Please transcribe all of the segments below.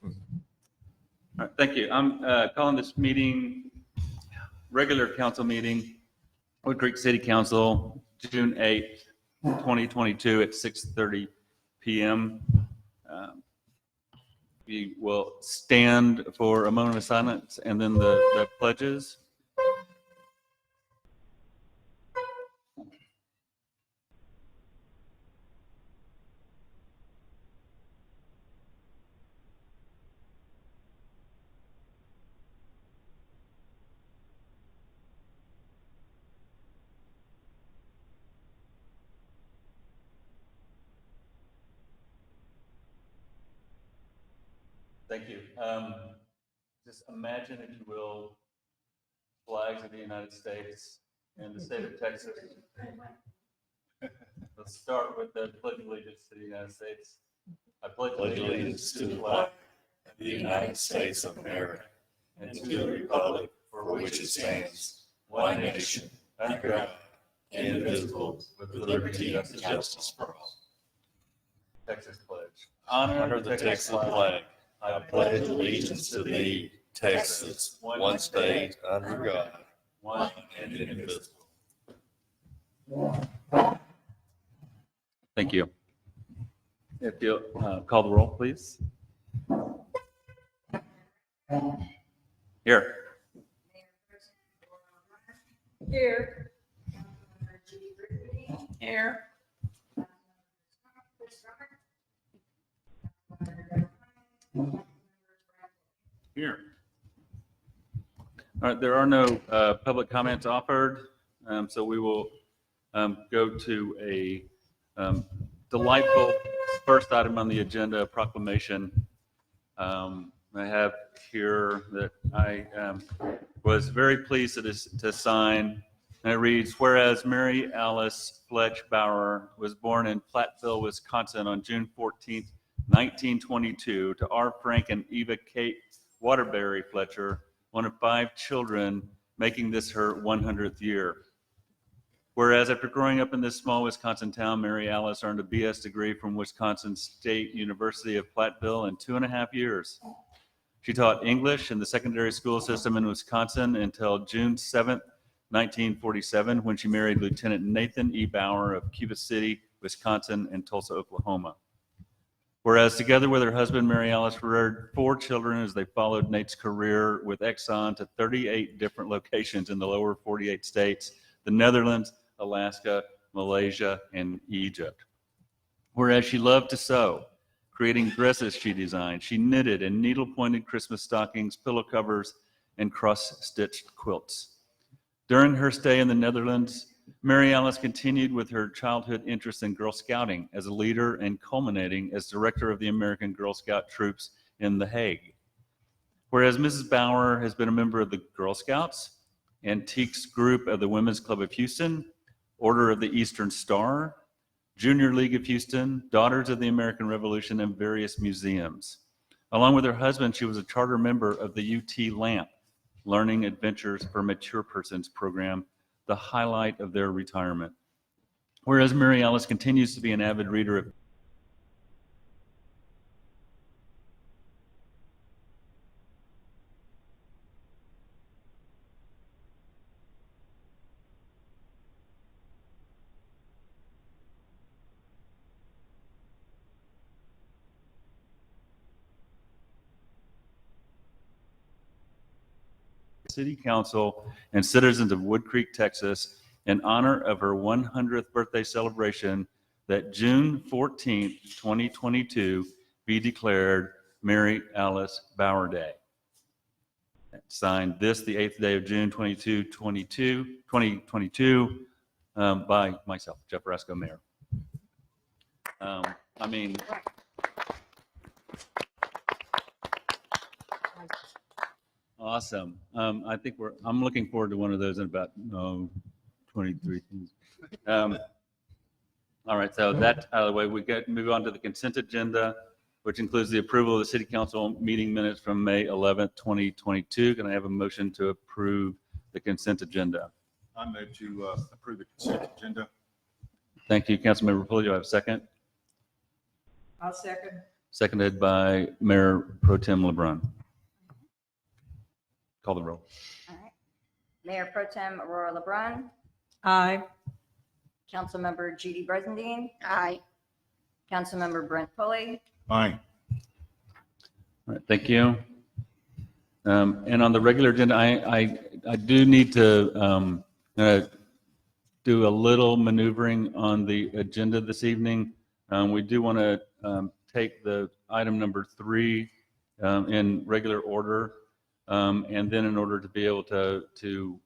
All right, thank you. I'm calling this meeting, regular council meeting, Woodcreek City Council, June 8th, 2022 at 6:30 p.m. We will stand for a moment of silence and then the pledges. Thank you. Just imagine, if you will, flags of the United States and the state of Texas. Let's start with the Pledge of Allegiance to the United States. I pledge allegiance to the flag of the United States of America and to the republic for which it stands, one nation, under God, indivisible, with liberty and justice for all. Texas pledge. Honor the Texas flag. I pledge allegiance to thee, Texas, one state, under God, one and indivisible. Thank you. If you'll call the roll, please. Here. Here. Here. Here. All right, there are no public comments offered, so we will go to a delightful first item on the agenda, proclamation. I have here that I was very pleased to sign, and it reads, whereas Mary Alice Fletch Bauer was born in Platteville, Wisconsin on June 14th, 1922, to R. Frank and Eva Kate Waterbury Fletcher, one of 5 children, making this her 100th year. Whereas after growing up in this small Wisconsin town, Mary Alice earned a BS degree from Wisconsin State University of Platteville in 2.5 years. She taught English in the secondary school system in Wisconsin until June 7th, 1947, when she married Lieutenant Nathan E. Bauer of Cuba City, Wisconsin, and Tulsa, Oklahoma. Whereas together with her husband, Mary Alice reared 4 children as they followed Nate's career with Exxon to 38 different locations in the lower 48 states, the Netherlands, Alaska, Malaysia, and Egypt. Whereas she loved to sew, creating dresses she designed. She knitted and needle-pointed Christmas stockings, pillow covers, and cross-stitched quilts. During her stay in the Netherlands, Mary Alice continued with her childhood interest in Girl Scouting as a leader and culminating as director of the American Girl Scout troops in The Hague. Whereas Mrs. Bauer has been a member of the Girl Scouts, Antiques Group of the Women's Club of Houston, Order of the Eastern Star, Junior League of Houston, Daughters of the American Revolution, and various museums. Along with her husband, she was a charter member of the UT LAMP, Learning Adventures for Mature Persons program, the highlight of their retirement. Whereas Mary Alice continues to be an avid reader of City Council and citizens of Woodcreek, Texas, in honor of her 100th birthday celebration, that June 14th, 2022 be declared Mary Alice Bauer Day. Signed this, the 8th day of June 2022, by myself, Jeff Rasco, Mayor. I mean, awesome. I think I'm looking forward to one of those in about 23 things. All right, so that out of the way, we move on to the consent agenda, which includes the approval of the City Council meeting minutes from May 11th, 2022. Can I have a motion to approve the consent agenda? I move to approve the consent agenda. Thank you, Councilmember Pulley. Do I have a second? I'll second. seconded by Mayor Pro Tem LeBrun. Call the roll. All right. Mayor Pro Tem Aurora LeBrun, Aye. Councilmember Judy Bresendine, Aye. Councilmember Brent Pulley, Aye. All right, thank you. And on the regular agenda, I do need to do a little maneuvering on the agenda this evening. We do want to take the item number 3 in regular order, and then in order to be able to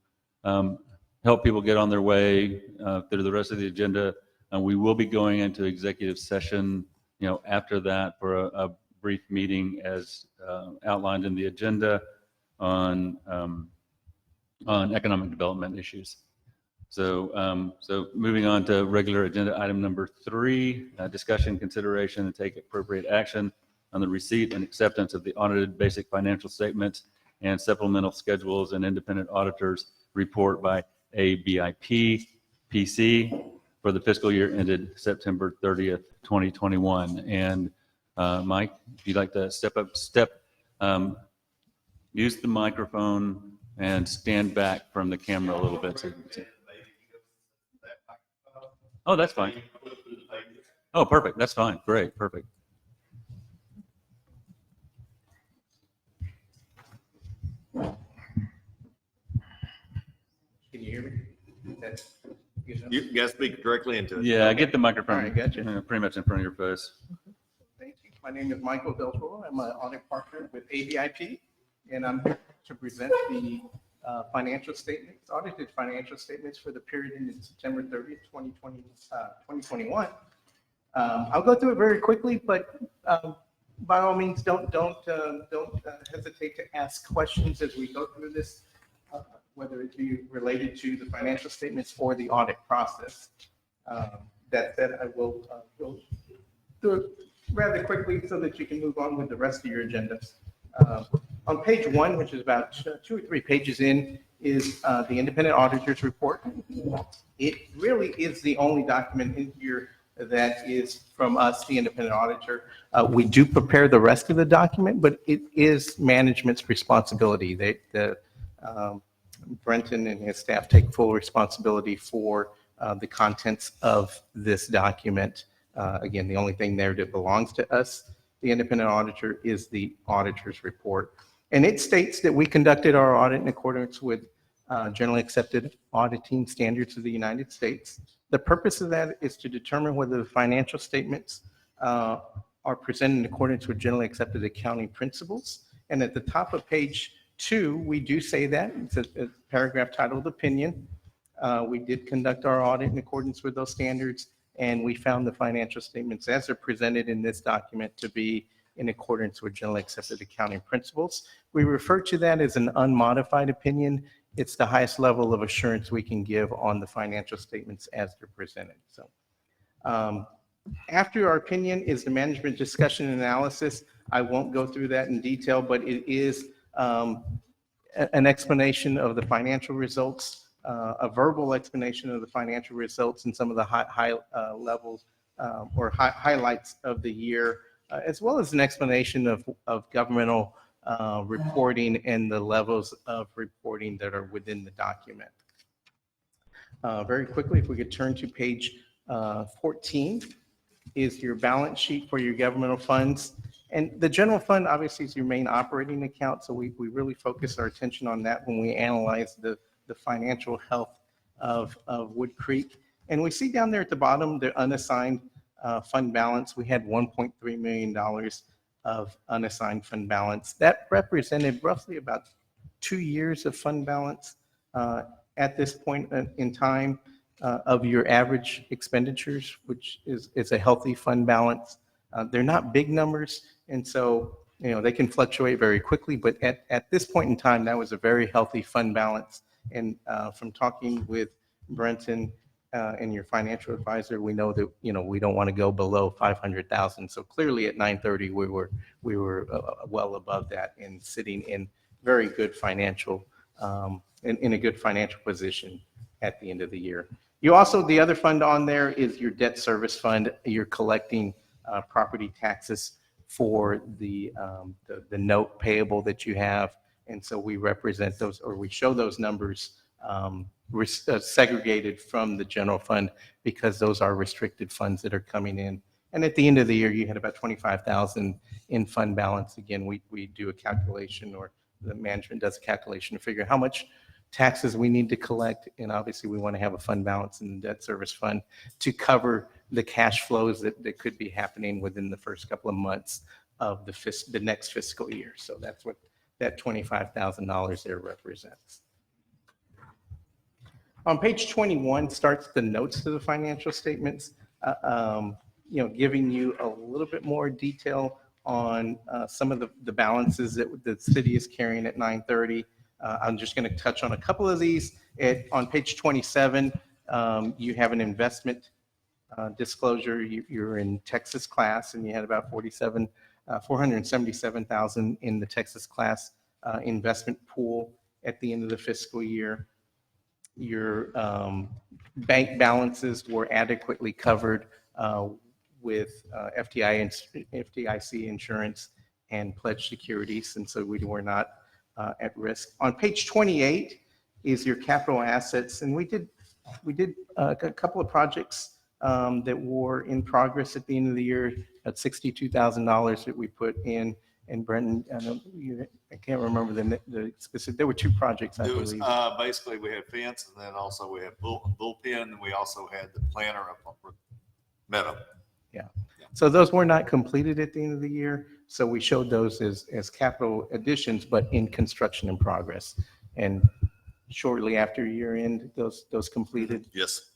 help people get on their way through the rest of the agenda, we will be going into executive session, after that for a brief meeting as outlined in the agenda on economic development issues. So moving on to regular agenda item number 3, discussion, consideration, and take appropriate action on the receipt and acceptance of the audited basic financial statements and supplemental schedules and independent auditors report by ABIP PC for the fiscal year ended September 30th, 2021. And Mike, if you'd like to step up, use the microphone and stand back from the camera a little bit. So you can see. Oh, that's fine. Oh, perfect. That's fine. Great. Perfect. Can you hear me? That's good enough? You guys speak directly into it. Yeah, get the microphone. All right, gotcha. Pretty much in front of your face. Thank you. My name is Michael Del Toro. I'm an audit partner with ABIP, and I'm here to present the financial statements, audited financial statements for the period ending September 30th, 2021. I'll go through it very quickly, but by all means, don't hesitate to ask questions as we go through this, whether it be related to the financial statements or the audit process. That said, I will go through it rather quickly so that you can move on with the rest of your agendas. On page 1, which is about 2 or 3 pages in, is the independent auditor's report. It really is the only document in here that is from us, the independent auditor. We do prepare the rest of the document, but it is management's responsibility. Brenton and his staff take full responsibility for the contents of this document. Again, the only thing there that belongs to us, the independent auditor, is the auditor's report. And it states that we conducted our audit in accordance with generally accepted auditing standards of the United States. The purpose of that is to determine whether the financial statements are presented in accordance with generally accepted accounting principles. And at the top of page 2, we do say that. It's a paragraph titled Opinion. We did conduct our audit in accordance with those standards, and we found the financial statements as they're presented in this document to be in accordance with generally accepted accounting principles. We refer to that as an unmodified opinion. It's the highest level of assurance we can give on the financial statements as they're presented. So after our opinion is the management discussion and analysis. I won't go through that in detail, but it is an explanation of the financial results, a verbal explanation of the financial results and some of the high levels or highlights of the year, as well as an explanation of governmental reporting and the levels of reporting that are within the document. Very quickly, if we could turn to page 14, is your balance sheet for your governmental funds. And the general fund obviously is your main operating account, so we really focus our attention on that when we analyze the financial health of Woodcreek. And we see down there at the bottom the unassigned fund balance. We had $1.3 million of unassigned fund balance. That represented roughly about 2 years of fund balance at this point in time of your average expenditures, which is a healthy fund balance. They're not big numbers, and so they can fluctuate very quickly, but at this point in time, that was a very healthy fund balance. And from talking with Brenton and your financial advisor, we know that we don't want to go below 500,000. So clearly at 9/30, we were well above that and sitting in very good financial in a good financial position at the end of the year. You also, the other fund on there is your debt service fund. You're collecting property taxes for the note payable that you have. And so we represent those, or we show those numbers segregated from the general fund because those are restricted funds that are coming in. And at the end of the year, you had about 25,000 in fund balance. Again, we do a calculation, or the management does a calculation to figure how much taxes we need to collect. And obviously we want to have a fund balance in the debt service fund to cover the cash flows that could be happening within the first couple of months of the next fiscal year. So that's what that $25,000 there represents. On page 21 starts the notes to the financial statements, giving you a little bit more detail on some of the balances that the city is carrying at 9/30. I'm just going to touch on a couple of these. On page 27, you have an investment disclosure. You're in Texas class, and you had about $477,000 in the Texas class investment pool at the end of the fiscal year. Your bank balances were adequately covered with FDIC insurance and pledged securities, and so we were not at risk. On page 28 is your capital assets, and we did a couple of projects that were in progress at the end of the year at $62,000 that we put in. And Brenton, I can't remember the specific. There were two projects, I believe. Basically, we had fence, and then also we had bullpen, and we also had the planter up on Meadow. Yeah. So those were not completed at the end of the year. So we showed those as capital additions, but in construction in progress. And shortly after year end, those completed. Yes.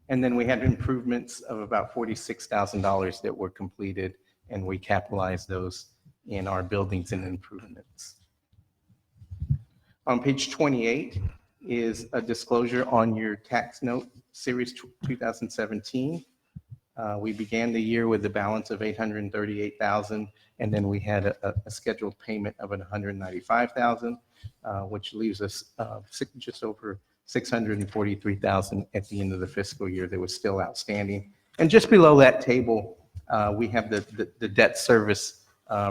And then we had improvements of about $46,000 that were completed, and we capitalized those in our buildings and improvements. On page 28 is a disclosure on your tax note, series 2017. We began the year with a balance of $838,000, and then we had a scheduled payment of $195,000, which leaves us just over $643,000 at the end of the fiscal year that was still outstanding. And just below that table, we have the debt service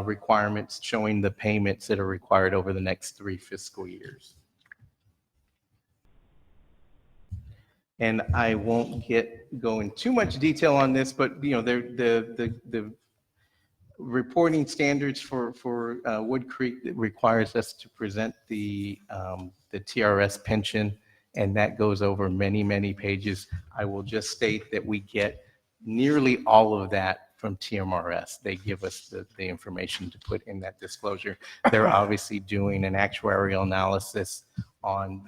requirements showing the payments that are required over the next 3 fiscal years. And I won't go in too much detail on this, but the reporting standards for Woodcreek requires us to present the TRS pension, and that goes over many, many pages. I will just state that we get nearly all of that from TMRS. They give us the information to put in that disclosure. They're obviously doing an actuarial analysis on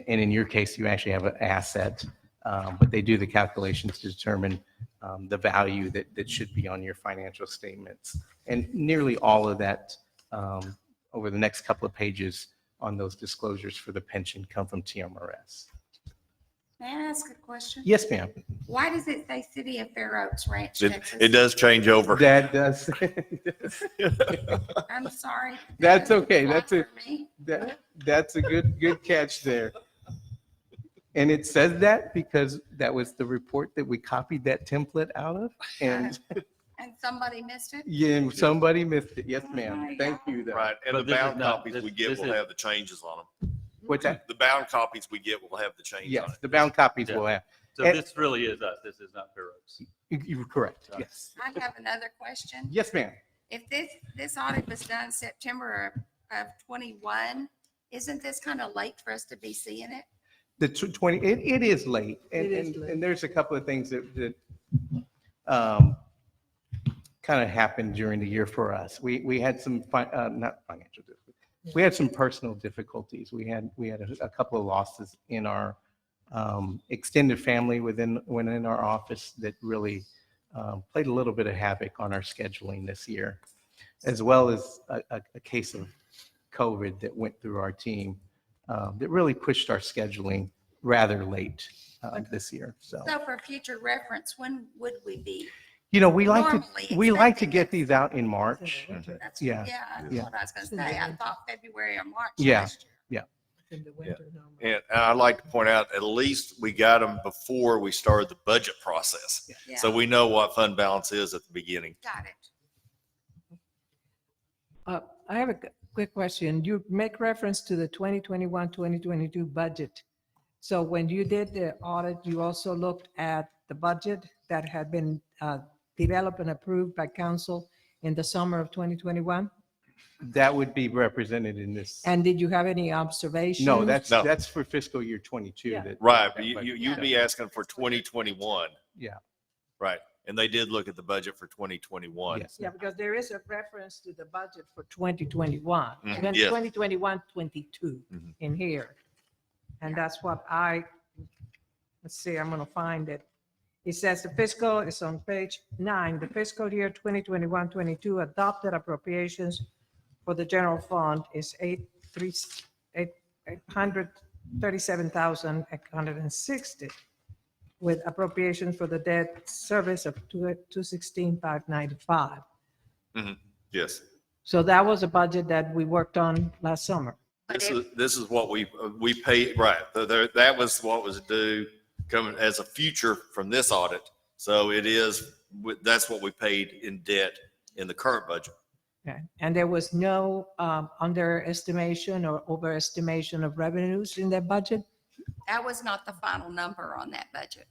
and in your case, you actually have an asset, but they do the calculations to determine the value that should be on your financial statements. And nearly all of that over the next couple of pages on those disclosures for the pension come from TMRS. May I ask a question? Yes, ma'am. Why does it say City of Fair Oaks Ranch, It Texas? does change over. That does. I'm sorry. That's okay. Not for me. That's a good catch there. And it says that because that was the report that we copied that template out of, and And somebody missed it? yeah, somebody missed it. Yes, Oh ma'am. my Thank you. Though. Right, and But the this is bound not- copies this- we get this will is- have the changes on them. What's that? The bound copies we get will have the changes on Yes, it. the bound copies Yeah. will have. So And- this really is us. This is not Fair Oaks. You're correct. Right. Yes. I have another question. Yes, ma'am. If this audit was done September of 21, isn't this kind of late for us to be seeing it? The 20, it is late. And, It is and, late. and there's a couple of things that kind of happened during the year for us. We had some, not financial difficulties. We had some personal difficulties. We had a couple of losses in our extended family within our office that really played a little bit of havoc on our scheduling this year, as well as a case of COVID that went through our team that really pushed our scheduling rather late this year. So, So for future reference, when would we be? we like Normally to expecting get it. these out in March. That's, Yeah, yeah, that's yeah. what I was going to say. I thought February or March Yeah. last year. in the winter normally. And I'd like to point out, at least we got them before we started the budget process. Yeah, So we know what fund balance is at the beginning. got it. I have a quick question. You make reference to the 2021, 2022 budget. So when you did the audit, you also looked at the budget that had been developed and approved by council in the summer of 2021? That would be represented in this. And did you have any observations? No, No. that's for fiscal year 22. Yeah. Right, but that budget. you'd be asking for 2021. Yeah. Right, and they did look at the budget for 2021. Yes. Yeah, because there is a reference to the budget for 2021, Mhm, even yes. 2021, 22 Mhm. in here. And that's what let's see, I'm going to find it. It says the fiscal, it's on page 9, the fiscal year 2021, 22 adopted appropriations for the general fund is 837,860 with appropriations for the debt service of 216,595. Yes. So that was a budget that we worked on last summer. But This is what we paid, right. That was what was due coming as a future from this audit. So it is, that's what we paid in debt in the current budget. Okay. And there was no underestimation or overestimation of revenues in that budget? that was not the final number on that budget.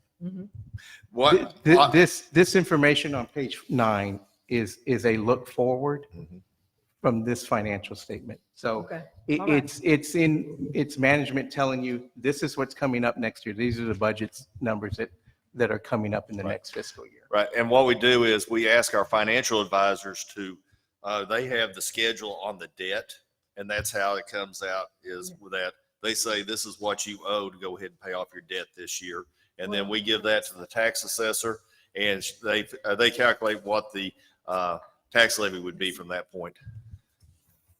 What? This information on page 9 is a look forward Mhm. from this financial statement. So Okay. it- All right. it's management telling you, this is what's coming up next year. These are the budgets numbers that are coming up in the Right. next fiscal year. Right, and what we do is we ask our financial advisors to, they have the schedule on the debt, and that's how it comes out is with that. They say, this is what you owe to go ahead and pay off your debt this year. And then we give that to the tax assessor, and they calculate what the tax levy would be from that point.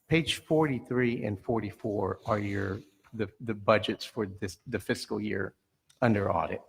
Page 43 and 44 are the budgets for the fiscal year under audit.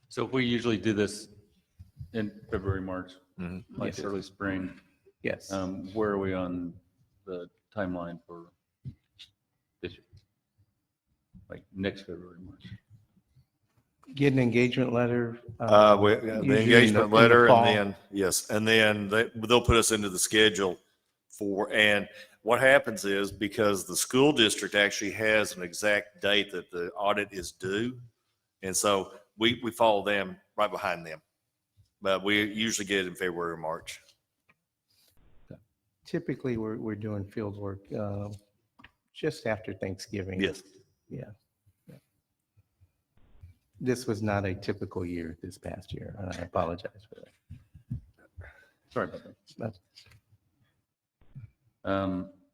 So if we usually do this in February, March, Mhm. like Yes. early spring, Yes. where are we on the timeline for this year? Like next February, March? Get an engagement letter. The usually in the engagement letter, fall. and then, yes, and then they'll put us into the schedule and what happens is, because the school district actually has an exact date that the audit is due, and so we follow them right behind them. But we usually get it in February or March. Typically, we're doing field work just after Thanksgiving. Yes. Yeah. This was not a typical year this past year, and I apologize for that. Sorry about that. That's-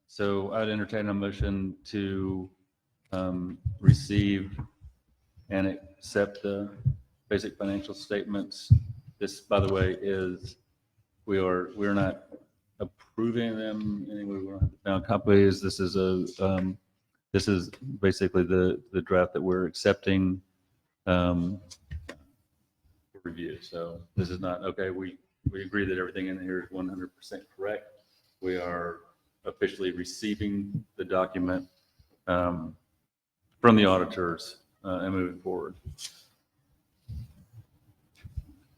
So I'd entertain a motion to receive and accept the basic financial statements. This, by the way, is, we're not approving them anyway. We don't have to found copies. This is basically the draft that we're accepting for review. So this is not, okay, we agree that everything in here is 100% correct. We are officially receiving the document from the auditors and moving forward.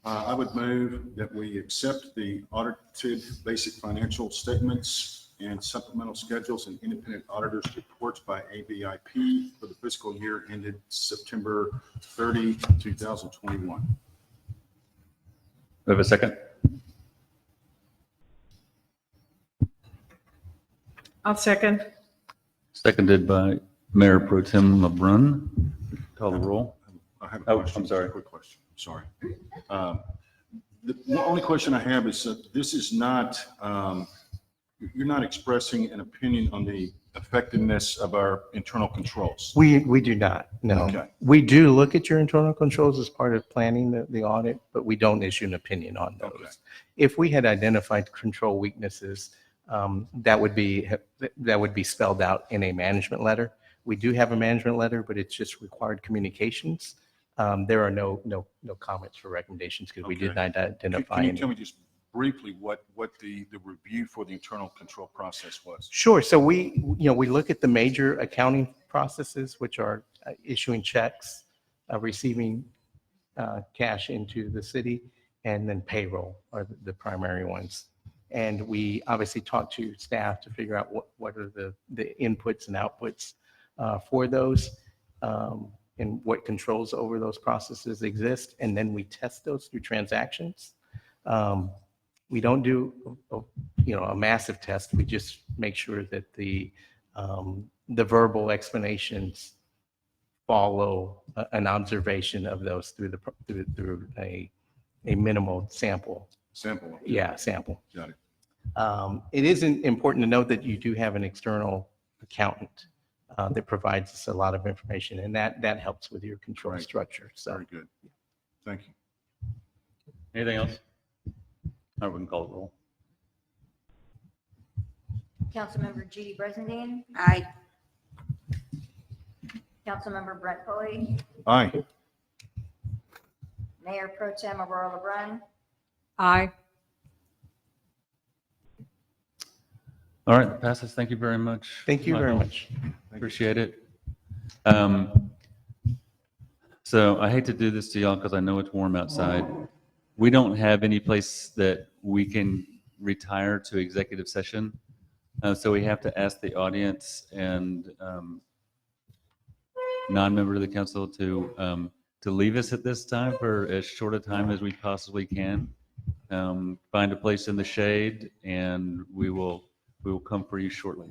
I would move that we accept the audited basic financial statements and supplemental schedules and independent auditors' reports by ABIP for the fiscal year ended September 30, 2021. We have a second? I'll second. Seconded by Mayor Pro Tem LeBrun. Call the roll. I have a Oh, question. I'm sorry. Quick question. sorry. The only question I have is that this is not, you're not expressing an opinion on the effectiveness of our internal controls. We do not, no. Okay. We do look at your internal controls as part of planning the audit, but we don't issue an opinion on Okay. those. If we had identified control weaknesses, that would be spelled out in a management letter. We do have a management letter, but it's just required communications. There are no comments or recommendations because we did Okay. not identify Can you any. tell me just briefly what the review for the internal control process was? Sure. So we look at the major accounting processes, which are issuing checks, receiving cash into the city, and then payroll are the primary ones. And we obviously talk to staff to figure out what are the inputs and outputs for those, and what controls over those processes exist. And then we test those through transactions. We don't do a massive test. We just make sure that the verbal explanations follow an observation of those through a minimal sample. Sample. Yeah, sample. Got it. It is important to note that you do have an external accountant that provides us a lot of information, and that helps with your control Right. structure. So Very good. Thank you. Anything else? All right, we can call it roll. Councilmember Judy Bresendine, Aye. Councilmember Brent Foley, Aye. Mayor Pro Tem Aurora LeBrun, Aye. All right, passes. Thank you very much. thank you very Michael. much. Appreciate it. So I hate to do this to y'all because I know it's warm outside. We don't have any place that we can retire to executive session. So we have to ask the audience and non-member of the council to leave us at this time for as short a time as we possibly can. Find a place in the shade, and we will come for you shortly.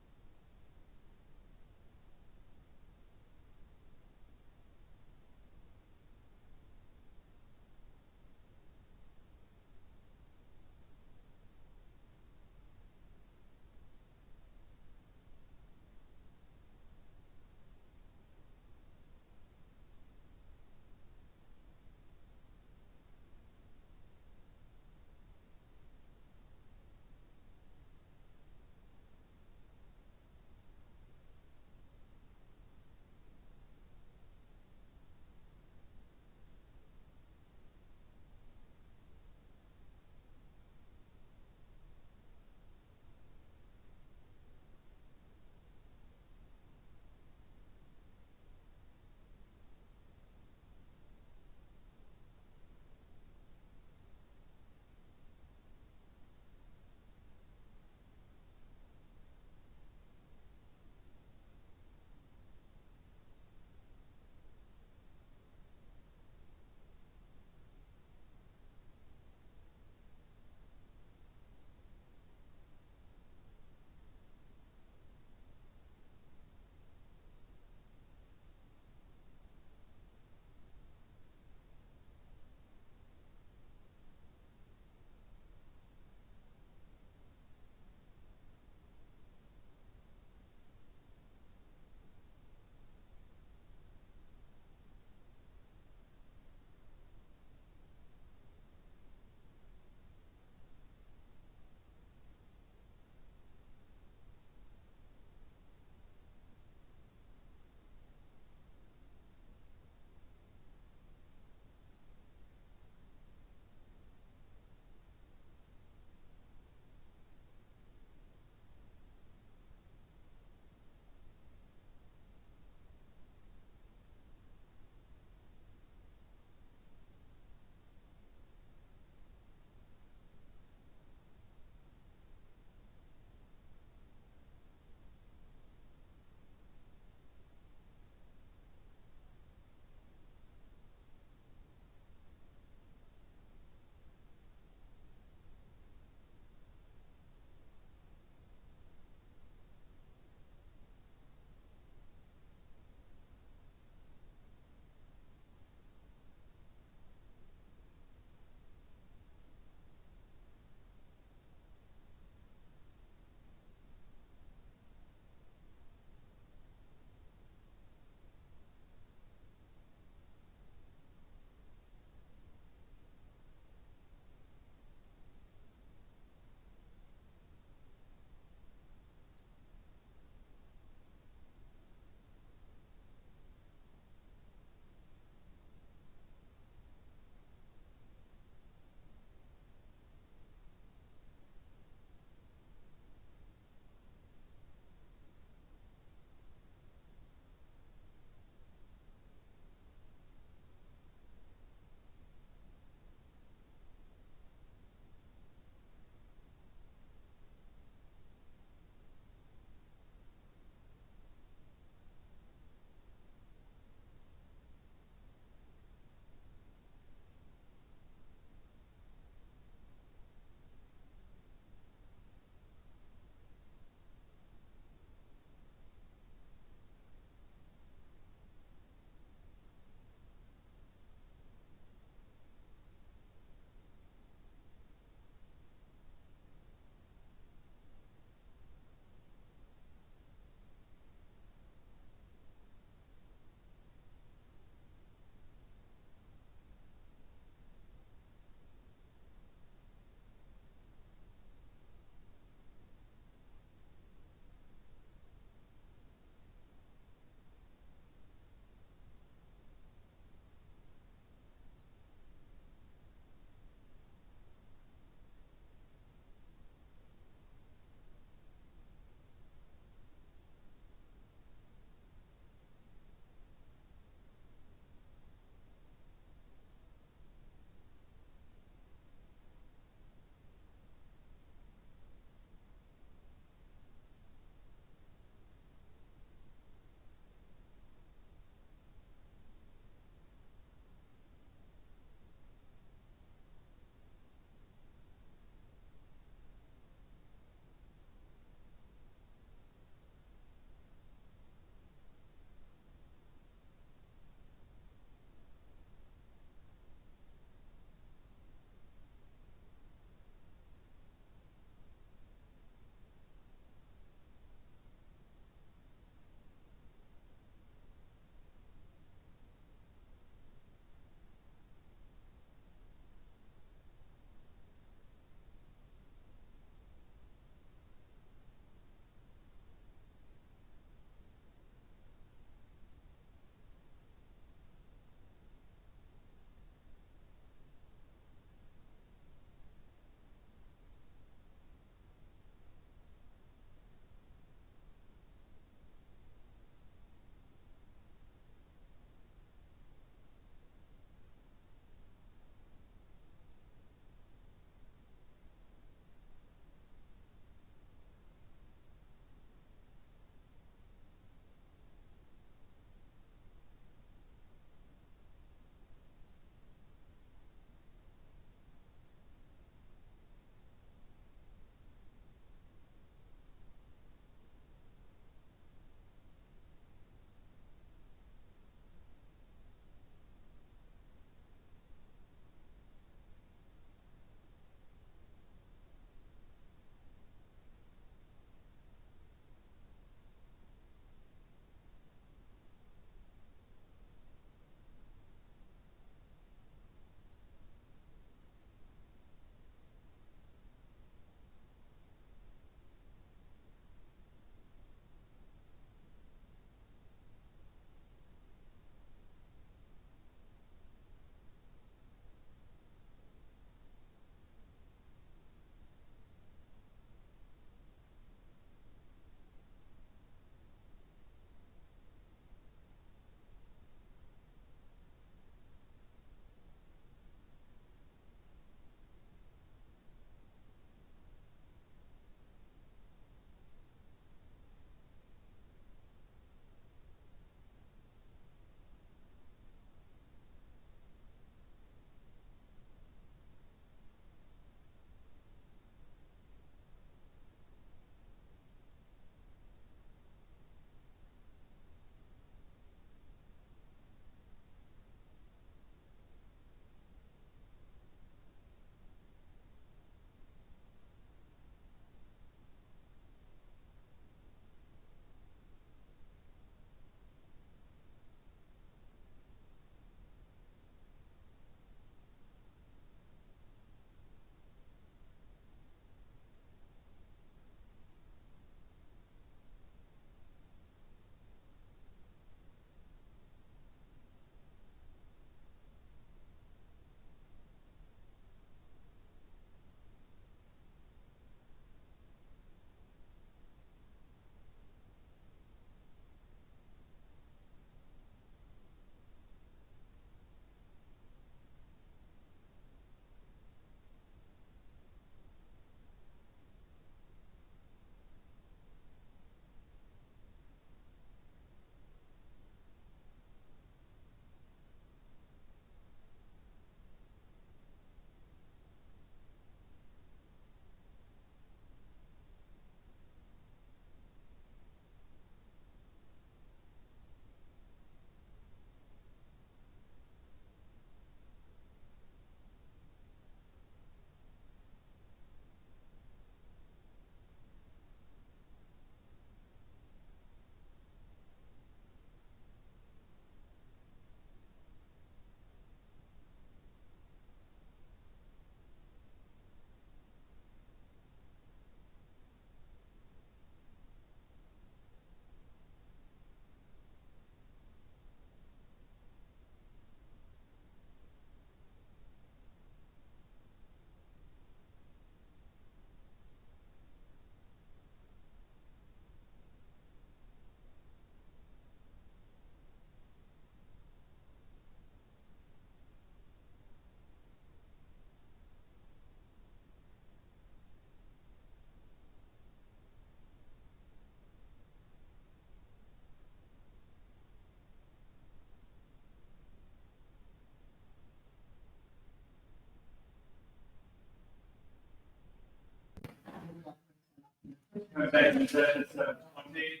Executive session 7:20.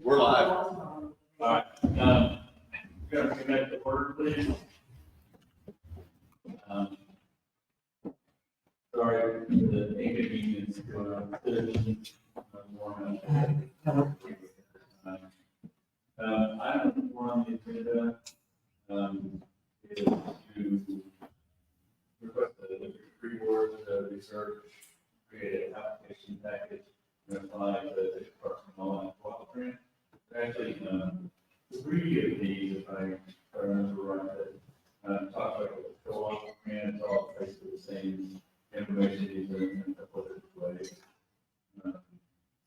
We're live. All right, gotta connect the order, please. Sorry, the inconvenience for item 4 on the agenda, is to request the pre-board research, create an application package, and apply the department block grant. Actually, 3 of these, if I remember right, talk about the co-op grant, all basically the same information in a couple of different ways.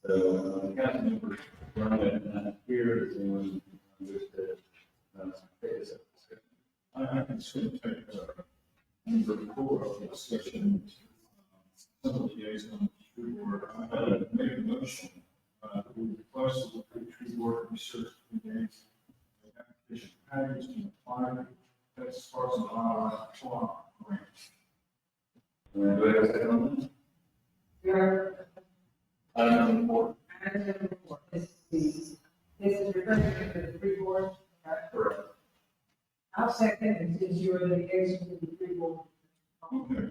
So, council members, running here is anyone wish to take this up. I can certainly take number 4 of the discussion. Some of the liaison tree board, I made a motion. We request that the tree board research engage the application package to apply to Texas Parks and Wildlife co-op grant. Do I have a second on that? Item 4. This is referring to the free board. Correct. I'll second, and since you're the liaison to the free board. Okay.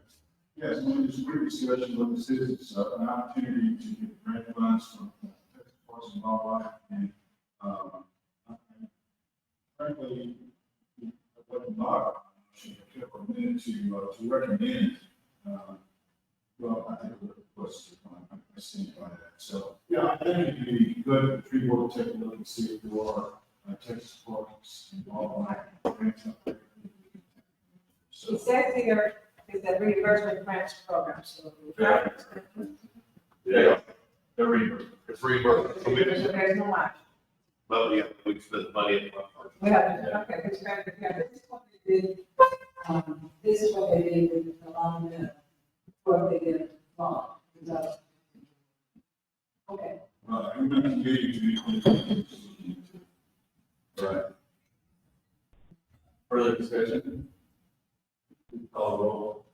Yes, we just brief discussion of this is an opportunity to get grant funds from Texas Parks and Wildlife. And frankly, what not should have a minute to recommend. Well, I think it was, I stand by that. So, yeah, I think it'd be good if the tree board will take a look and see if there are Texas Parks and Wildlife grants out there. So, It says here is that reimbursement grants program, so. Yeah. Yeah, the reimbursement. It's reimbursed. So There's no match. Well, yeah, we spent money. We have, okay, it's back, yeah, this is what they did, this is what they did with allowing the, what they did wrong. So, okay. I'm going to engage you. Right. Further discussion? Call roll.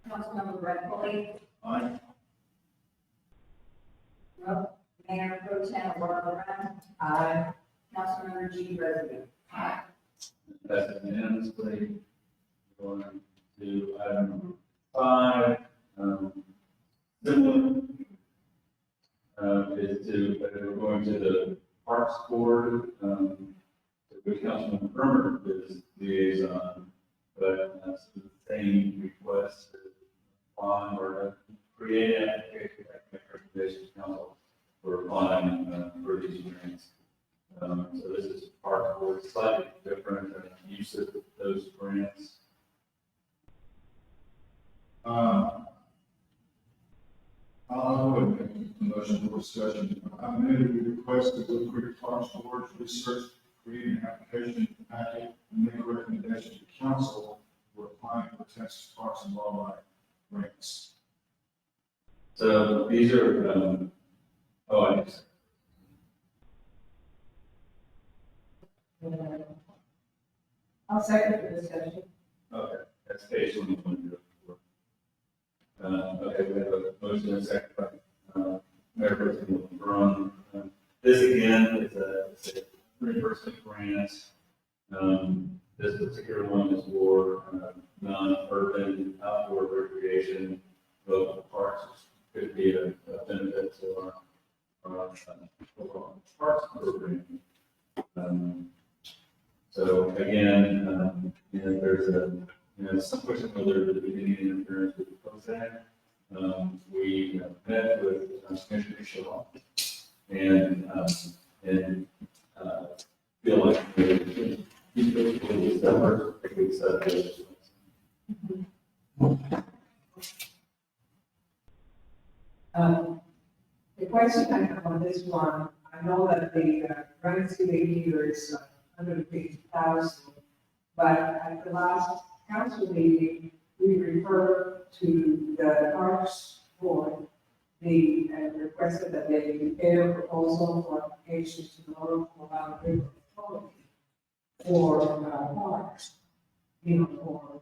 Councilmember Brett Foley, Aye. Mayor Pro Tem Barbara Brown, Aye. Councilmember Judy President. Passes unanimously. Going to item 5, similar. Is to, we're going to the Parks Board, which Councilman Herman is liaison, but it's the same request to apply or create an application recommendation to council for applying for these grants. So this is Parks Board, slightly different use of those grants. I'll go ahead and make the motion for discussion. I made a request to the Woodcreek Parks Board to research, create an application packet, and make a recommendation to council for applying for Texas Parks and Wildlife grants. So these are, oh, I just, I'll second the discussion. okay, that's page 21. Okay, we have a motion and a second by Mayor Pro Tem LeBrun. This again is a reimbursement grant. This particular one is for non-urban outdoor recreation, local parks. Could be a benefit to our local parks program. So again, there's some question whether there be any interference with the post act. We met with Commissioner Shaw and feel like The question I have on this one, I know that the grant to the year is 150,000, but at the last council meeting, we referred to the Parks Board, the requested that they prepare a proposal for applications to the local River Authority for parks, for,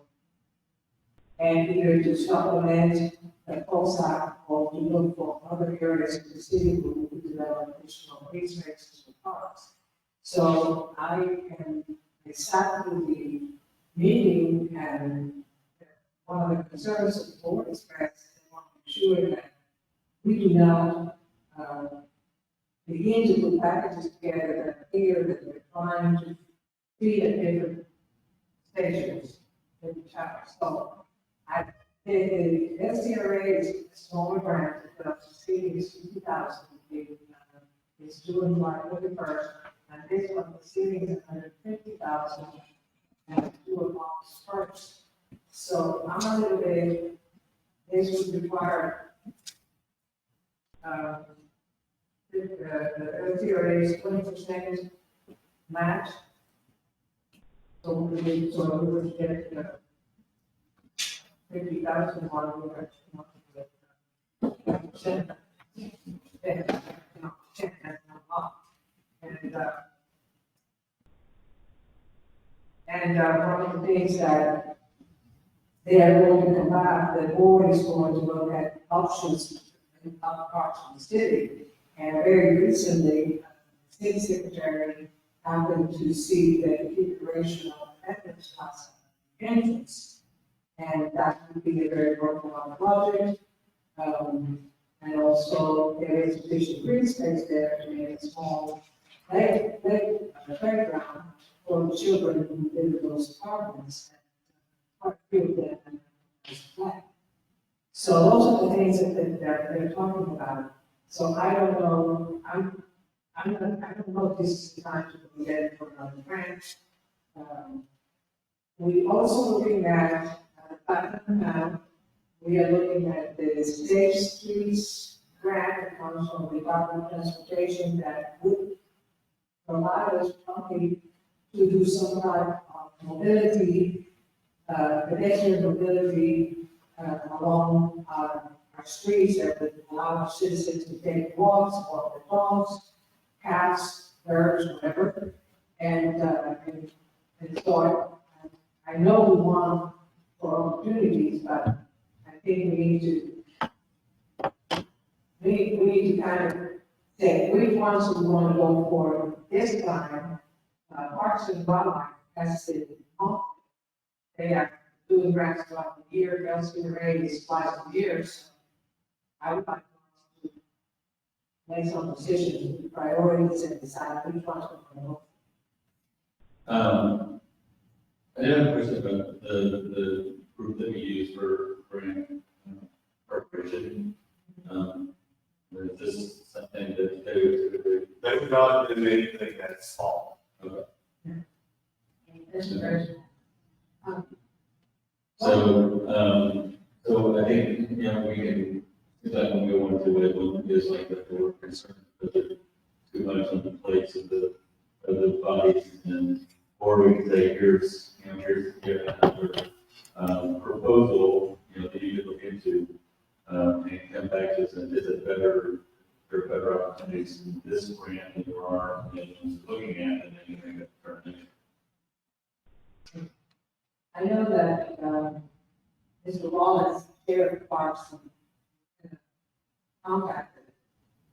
and either to supplement the COSAC or to look for other areas of the city where we could develop additional green spaces for parks. So I sat through the meeting, and one of the concerns of the board expressed, they want to ensure that we do not begin to put packages together that appear that we're trying to feed at different stations in the town. So the SDRA is a smaller grant, but the city is 50,000. It's doing like with the first, and this one, the city is 150,000, and it's doing August first. So I'm a little bit, this would require, the SDRA is 20% match. So we would get 50,000 while we were at 10%. And one of the things that they are going to come back, the board is going to look at options in other parts of the city. And very recently, the state secretary happened to see the configuration of the Veterans Plaza entrance. And that would be a very worthwhile project. And also there is sufficient green space there to make a small playground for the children who live in those apartments. Quite a few of them as black. So those are the things that they're talking about. So I don't know, I don't know if this is the time to get for another grant. We also looking at now, we are looking at the State Streets grant that comes from the Department of Transportation that would provide us funding to do some type of mobility, pedestrian mobility along our streets that would allow our citizens to take walks, walk their dogs, cats, birds, whatever. And so I know we want for opportunities, but I think we need to kind of say which ones we want to go for this time. Parks and Wildlife has been, they are doing grants throughout the year, LCRA is twice a year. So I would like to make some decisions, priorities, and decide which ones we're going to go. I have a question about the group that we use for grant preparation. Is this something that they would typically? They've not done anything that's small. Okay. That's very, So I think, we can, like when we go into it, when it's like that, we're concerned that there's too much on the plates of the bodies, and, or we can say, here's another proposal, that you could look into, and come back to us opportunities in this grant that there are, looking at, and then you make a determination. I know that, Mr. Wallace, Sheriff Parks, contacted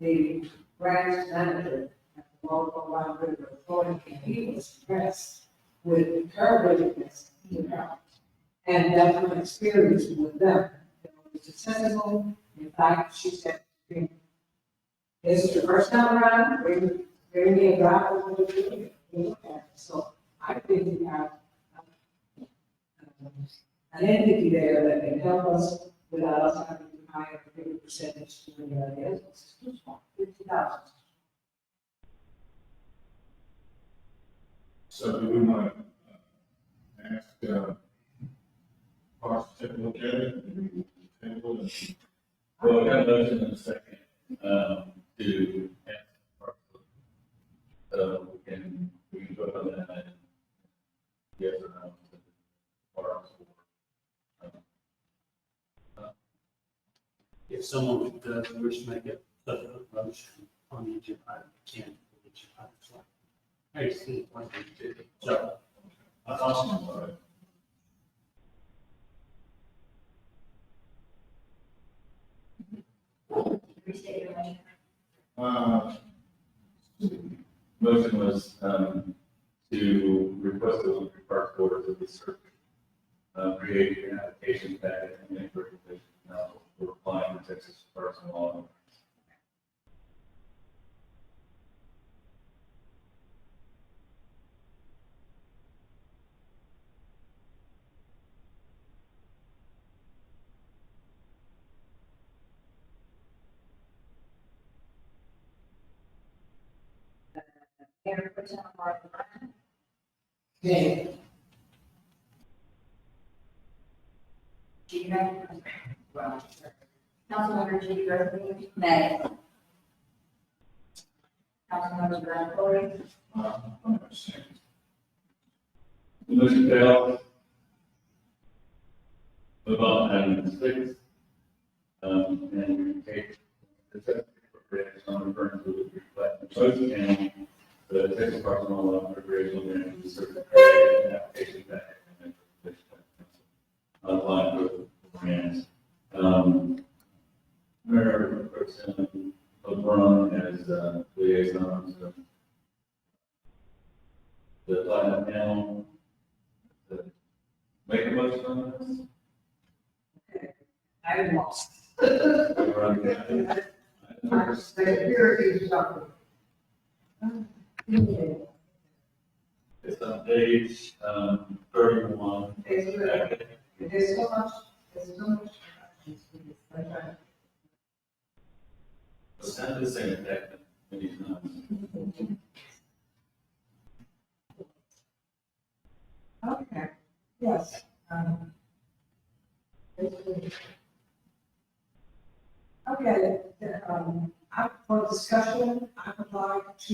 the branch manager at the local Wild River Authority, and he was impressed with her willingness to help. And that's my experience with them. They were successful. In fact, she said, this is the first time around, bring me a drop of what you're doing. So I think we have an entity there that can help us without us having to hire a bigger percentage to anybody else. It's too small, 50,000. So do we want to ask, Parks to take a look at it? Table it? Well, we got a motion in a second, to ask. So we can vote on that, and yes or no. to Parks or, If someone does wish to make a motion on each of item, can. I see one, two, so. I thought about it. Restate your motion. Motion was, to request the Woodcreek Park Board to research, create an application packet and make recommendations for applying to Texas Parks and Law. Mayor Pro Tem Barbara Brown. Nay. Gina. Councilmember G. Rosalie. Nay. Councilmember Brown Corey. The motion failed. Move on to item 6. And we take the second appropriation on referring to the reflect Post County, the Texas Parks and Law appropriation grant to certain application packet and make applying for the grants. Mayor Pro Tem LeBron as liaison to the platinum panel. Make a motion on this? I'm lost. Right. I'm security something. It's on page 31. There's so much, It's kind of the same effect many times. Okay, yes. Okay, for discussion, I would like to,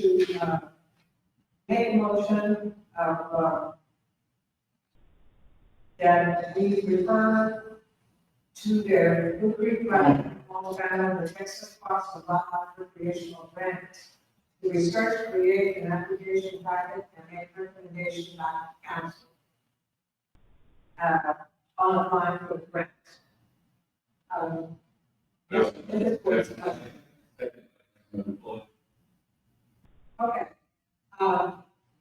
make a motion of, that we refer to the Woodcreek Grant, Alabama, the Texas Parks and Wildlife Recreational Grant, to research, create an application packet and make recommendation by council on applying for the grant. Yes, it is for discussion. Okay.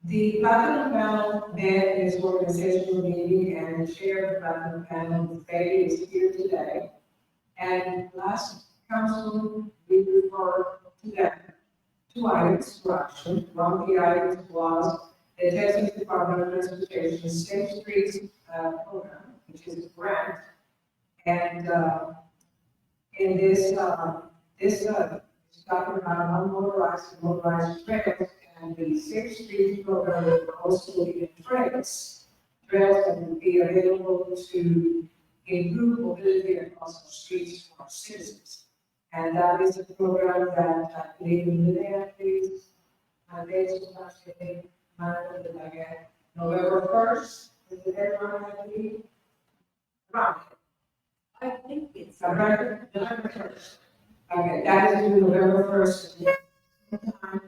The platinum panel met its organizational meeting, and the chair of the platinum panel, Betty, is here today. And last council, we referred to that 2 items to action. One of the items was the Texas Department of Transportation State Streets program, which is a grant. And in this, is talking about motorized trails, and the Sixth Street program will also be in trails that will be available to improve mobility across the streets for our citizens. And that is a program that I believe in Minneapolis, based on November 1st, is the deadline, I believe. Right. I think it's. November 1st. Okay, that is due November 1st. same time.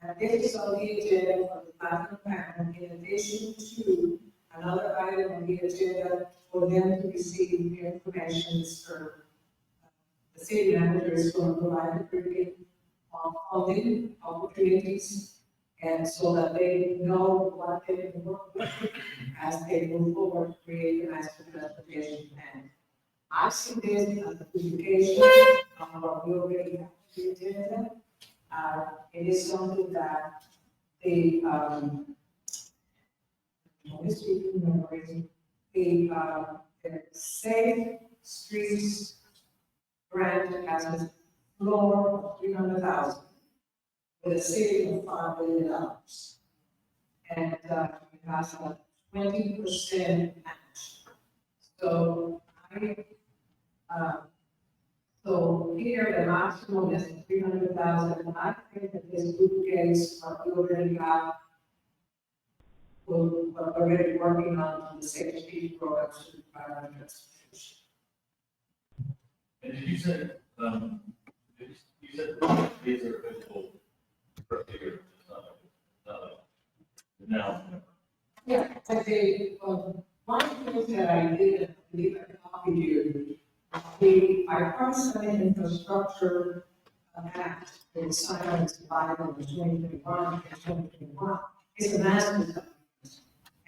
And this is on the agenda for the platinum panel, in addition to another item on the agenda for them to receive the information for the city manager is going to provide a briefing on funding opportunities, and so that they know what they can work with as they move forward to create a master transportation plan. I see this as a publication of what we already have on the agenda. It is something that the, always remembering, the Safe Streets grant has a floor of 300,000 with a ceiling of $5 billion. And it has a 20% match. So so here the maximum is 300,000. I think that this good case, we already have, we're already working on the safety programs to provide transportation. And you said these are physical figures, now. Yeah, I say, one of the things that I did, I believe I copied you, our personal infrastructure act, that was signed on July of 2021 and 2021, is a massive document,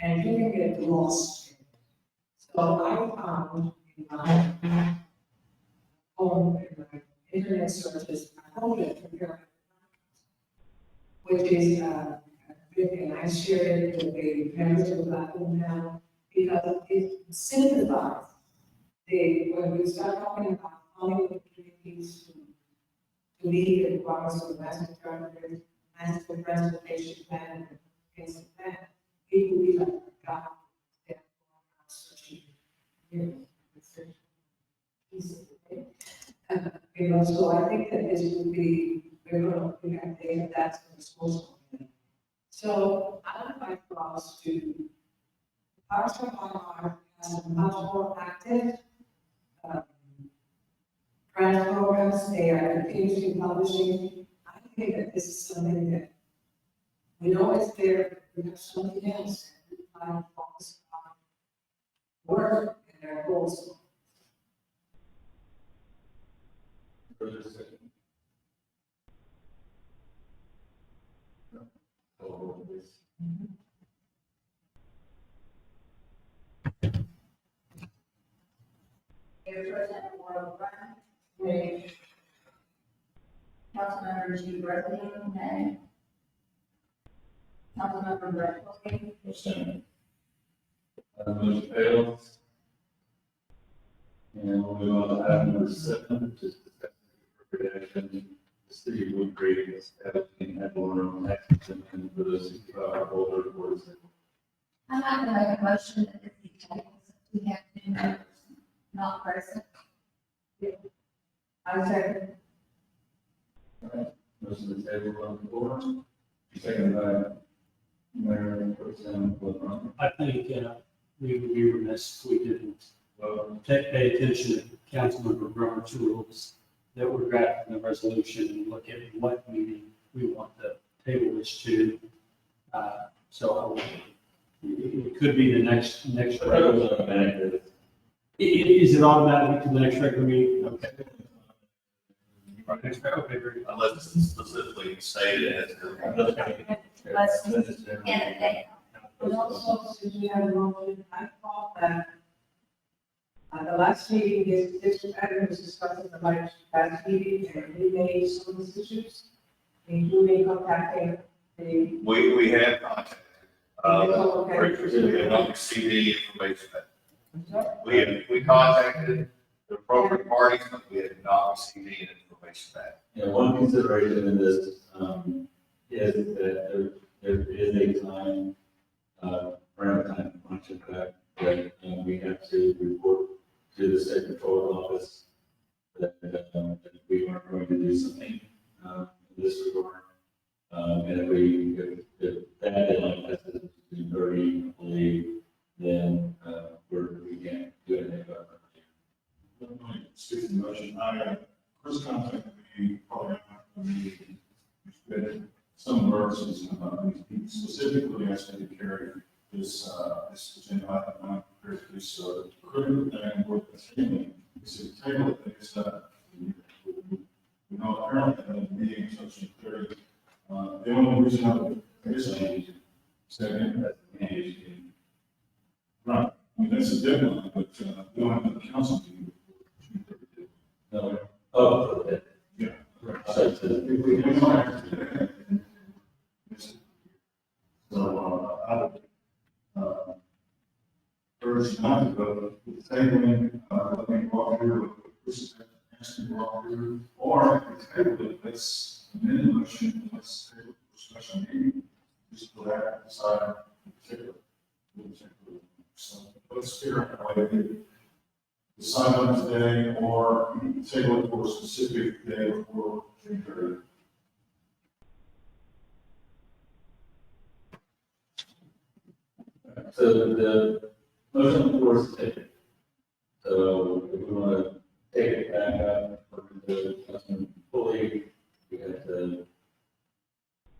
and you can get lost. So I found in my home, in my internet searches, I found it, which is, and I shared it with the members of the platform now, because it simplifies when we start talking about funding opportunities to meet the requirements of the master transportation plan and things like that, it will be like, God, they're searching, you know, so I think that this would be, we're going to have data that's disposable. So I would like for us to, Parks and Wildlife has a much more active grant programs. They are continuously publishing. I think that this is something that we know it's there, we have something else. I focus on work and their goals. Mayor President Ward, nay. Councilmember G. Breslin, nay. Councilmember Brett Wilkie, Abstain. Motion fails. And we'll move on to item number 7, which is discussing appropriate action. The city of Woodcreek is establishing ad valorem tax exemption for the 65 older boards. I'd like to make a motion that if the tables we have two members not present. I second. Motion is tabled on the floor. Second by Mayor Pro Tem LeBron. I think we would be remiss if we didn't pay attention to Councilmember Brown's rules that were drafted in the resolution and look at what meeting we want the table this to. So it could be the next regular. Is it automatic to the next regular meeting? Okay. Okay, very good. Unless it's specifically stated as. Let's end the day. And also, since we have a motion, I thought that at the last meeting, this item was discussed at the last meeting, and we made some decisions, including contacting the. We have contacted, we have not received any information back. We contacted the appropriate parties, but we have not received any information back. Yeah, one consideration in this, is that there is a time, around time function back that, we have to report to the state control office that we are going to do something, in this regard. And if that deadline passes June 30, I believe, then, we can't do anything about it. Excuse the motion, I first contacted the, probably, specifically asking to carry this agenda item on previously, so the critical thing with the table is to table it, it's we know apparently in the meeting section 30, the only reason I would basically second that right, I mean, that's a deadline, but we don't have the council meeting. No, oh, okay. Yeah. So, So, I would, urge not to go with the tabling, let me walk through what Chris asked me to walk through, or if it's table it, let's amend the motion, let's table it for special meeting, just for that, decide in particular. So, let's figure out a way to decide on today, or table it for a specific day before June 30th. so the motion of course is taken. So if we want to take it back up for the councilman fully, we have to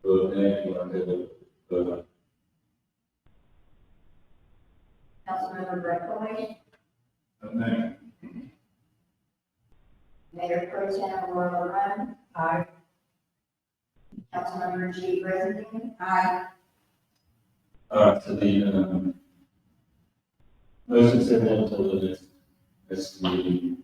vote next, we want to vote Councilmember Brett Nay. Mayor Pro Tem Laura Run. Aye. Councilmember G. President. Aye. to the, motion said until the next meeting.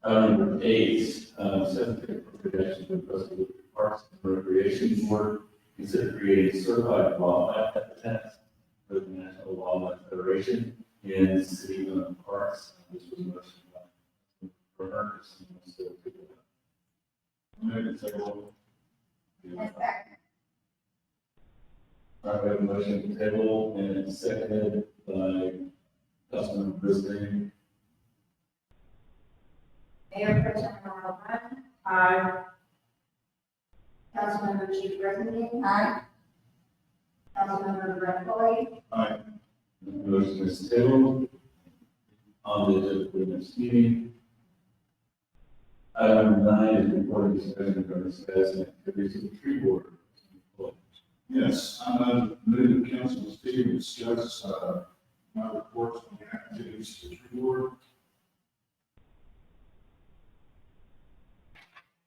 Number 8, certificate for production of the Parks and Recreation Board, consider creating certified wildlife habitats for the National Wildlife Federation in city-owned parks. This was motion by Berners. Maybe table. I have a motion to table and seconded by Councilman Brisbane. Mayor Pro Tem Laura Run. Aye. Councilmember G. President. Aye. Councilmember Brett Aye. The motion is tabled on the agenda for the next meeting. Item 9 is reporting discussion regarding status and activities of the tree board. Yes, I'm moving the council to speak and discuss, my reports on the activities of the tree board.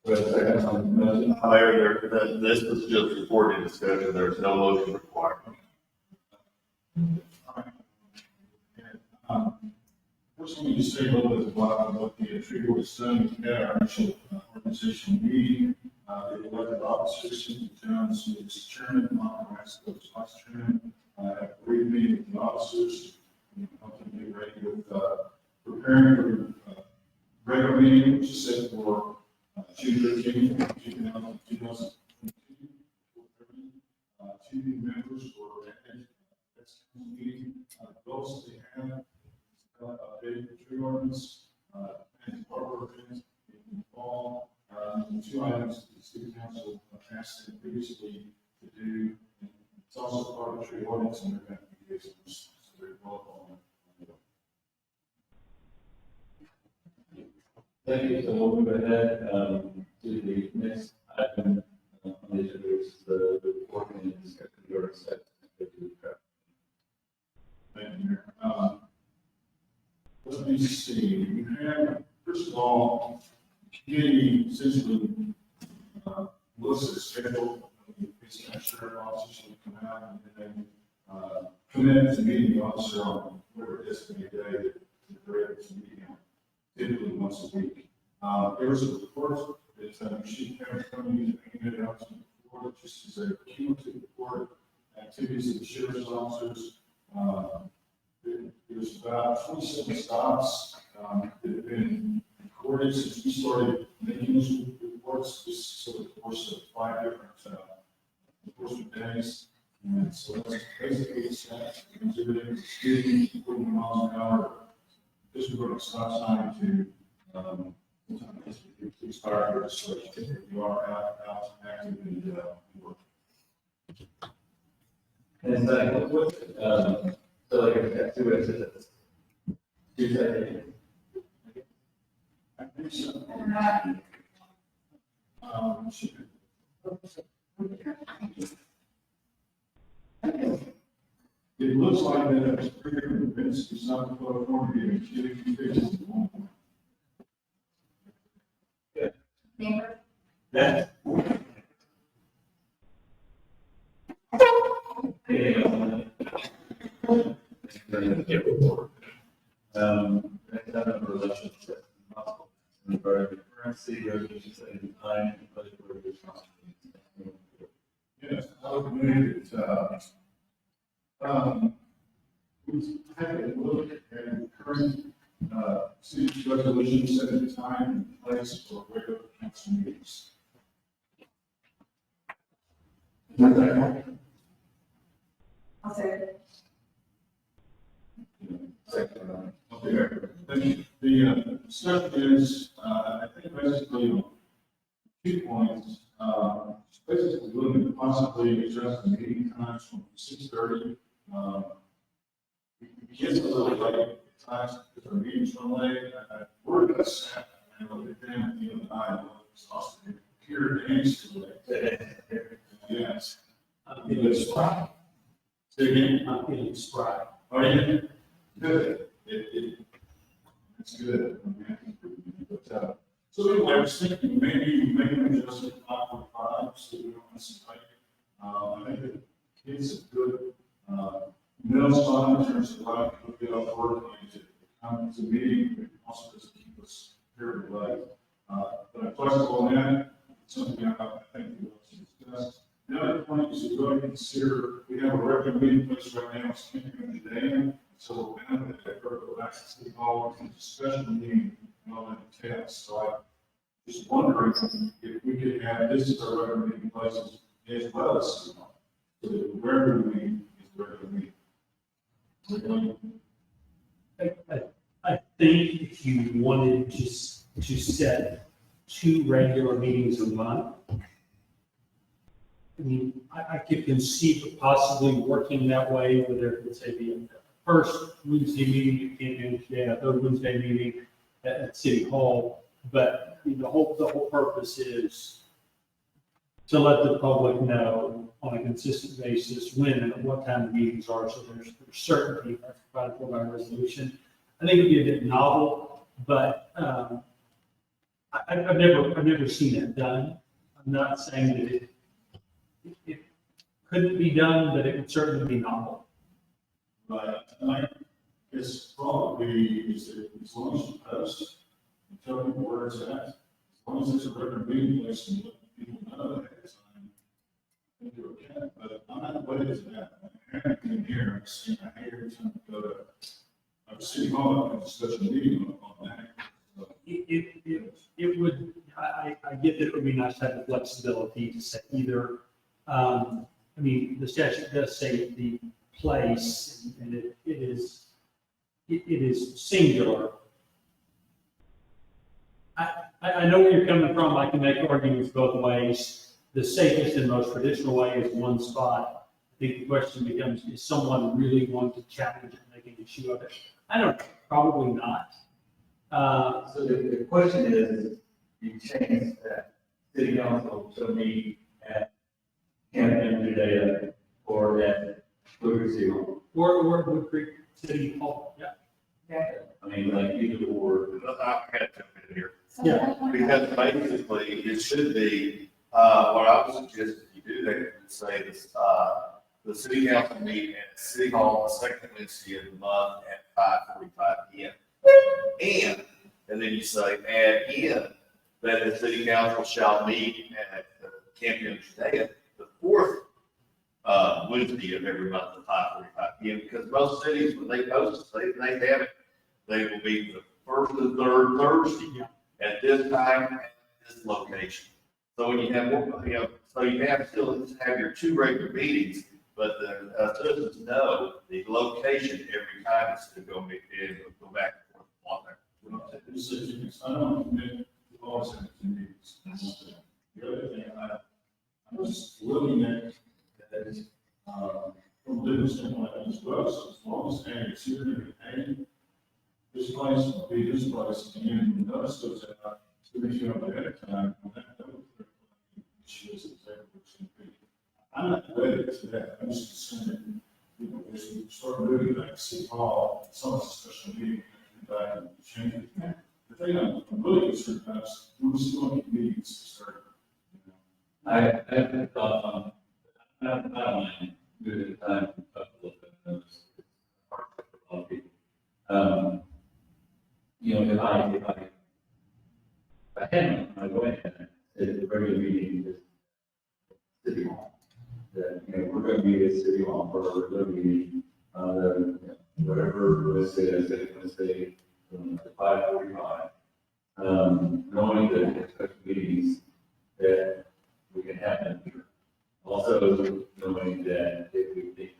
Do I have a second on the motion? Mayor, this was just reporting discussion, there's no motion required. First, let me just say a little bit about what the tree board has done at our initial organizational meeting. They elected officers, Cynthia Jones, who is chairman, Mark Rasco, is vice chairman. I have a brief meeting with the officers, and help them get ready with, preparing for, regular meeting, which is set for, June 13th, 2022. Two new members for that next meeting. Goals they have, updated the tree ordinance, and park events in the fall. Two items that the city council asked them previously to do. It's also part of the tree ordinance, and they're going to be using this, so they're welcome. Thank you. So we'll move ahead to the next item on the agenda, which is the reporting and discussion regarding status and activities of the traffic. Thank you, Mayor. Let me see, we have, first of all, the committee essentially looks at the schedule of the police and sheriff officers who come out and then commit to meeting the officer on whatever designated day that they're able to meet him, typically once a week. There was a report that she had from you that handed out to the board, just as a cumulative report, activities of the sheriff's officers. There's about 27 stops that have been recorded since we started making these reports, just over the course of 5 different enforcement days. And so that's basically the stats, exhibiting, speeding, 40 miles an hour, disregarding stop sign to police fire registration. If you are out active and work. And so, so like I've got 2 exits. 2 seconds. I think so. it looks like that it's three different events, it's not the photo form meeting, it's getting fixed. Member, That. Next item for election is possible. Currency, resolutions, and time, and budget for response. Yes, I would move that, we take a look at the current, city resolution setting time and place for regular council meetings. I'll say, Okay, the discussion is, I think basically 2 points. Basically looking at possibly adjusting meeting times from 6:30. It gets a little late at times because our meetings run late. We're going to set, and look at them at the end of the night, it's also pure dance to late. Yes. I'm feeling spry. Say again? I'm feeling spry. Oh, yeah. Good. It's good. But, so anyway, I was thinking maybe adjust it to 5:45 so we don't miss a night. I think the kids have good, middle spot in terms of a lot of people get off work and to come to the meeting, but it also doesn't keep us very late. But I'm flexible on that. It's something I think we want to discuss. The other point is to go ahead and consider, we have a regular meeting place right now, it's Camping today. So we're going to go back to City Hall and a special meeting on the entails. So I'm just wondering if we could have this as our regular meeting places as well as City Hall. So that wherever we meet is regular meeting. I think if you wanted to set 2 regular meetings a month, I mean, I could conceive of possibly working that way, whether it's a first Wednesday meeting at Camp Today, a third Wednesday meeting at City Hall. But I mean, the whole purpose is to let the public know on a consistent basis when and at what time the meetings are, so there's certainty that's provided for by resolution. I think it'd be a bit novel, but I've never seen it done. I'm not saying that it couldn't be done, but it would certainly be novel. But it's probably, is that as long as you post and tell people where it's at, as long as it's a regular meeting place and let people know ahead of time, I think you're okay. But I'm not wedded to that. I'm in here, I hate every time I go to City Hall, and discuss a meeting on that. So, It would, I get that it would be nice to have the flexibility to say either, I mean, the statute does say the place, and it is singular. I know where you're coming from. I can make arguments both ways. The safest and most traditional way is one spot. I think the question becomes, is someone really going to challenge it and make an issue of it? I don't know, probably not. So the question is, you change that city council to meet at Camp today or at Woodcreek City Hall. Or Woodcreek City Hall, yeah. I mean, like either or. I got to jump in here. Yeah. Because basically, it should be, what I would suggest if you do that, you would say this, the city council meet at City Hall the second Wednesday of the month at 5:45 p.m. And then you say, add in that the city council shall meet at the Camp today, the fourth Wednesday of every month at 5:45 p.m. Because most cities, when they post it, they have it. They will be the first and third Thursday at this time, at this location. So when you have, so you have still have your 2 regular meetings, but the citizens know the location every time it's going to go back and forth on there. I don't admit to always have 2 meetings. The other thing, I was looking at that, from a different standpoint as well, so as long as it's here and paying, this place will be this place, and then the notice goes out, to be sure ahead of time, and that would issues exactly what it should be. I'm not wedded to that, I'm just concerned, as we start moving back to City Hall, some of the special meeting, back and change it. The thing I'm really concerned about is we're still in meetings to start. I have thought on, I don't mind moving the time up a little bit. It's hard for a lot of people. You know, if I had my way, at the regular meeting is City Hall. That, you know, we're going to meet at City Hall for our regular meeting, whatever Wednesday, Wednesday, 5:45. Knowing that there's special meetings that we can have them here. Also knowing that if we think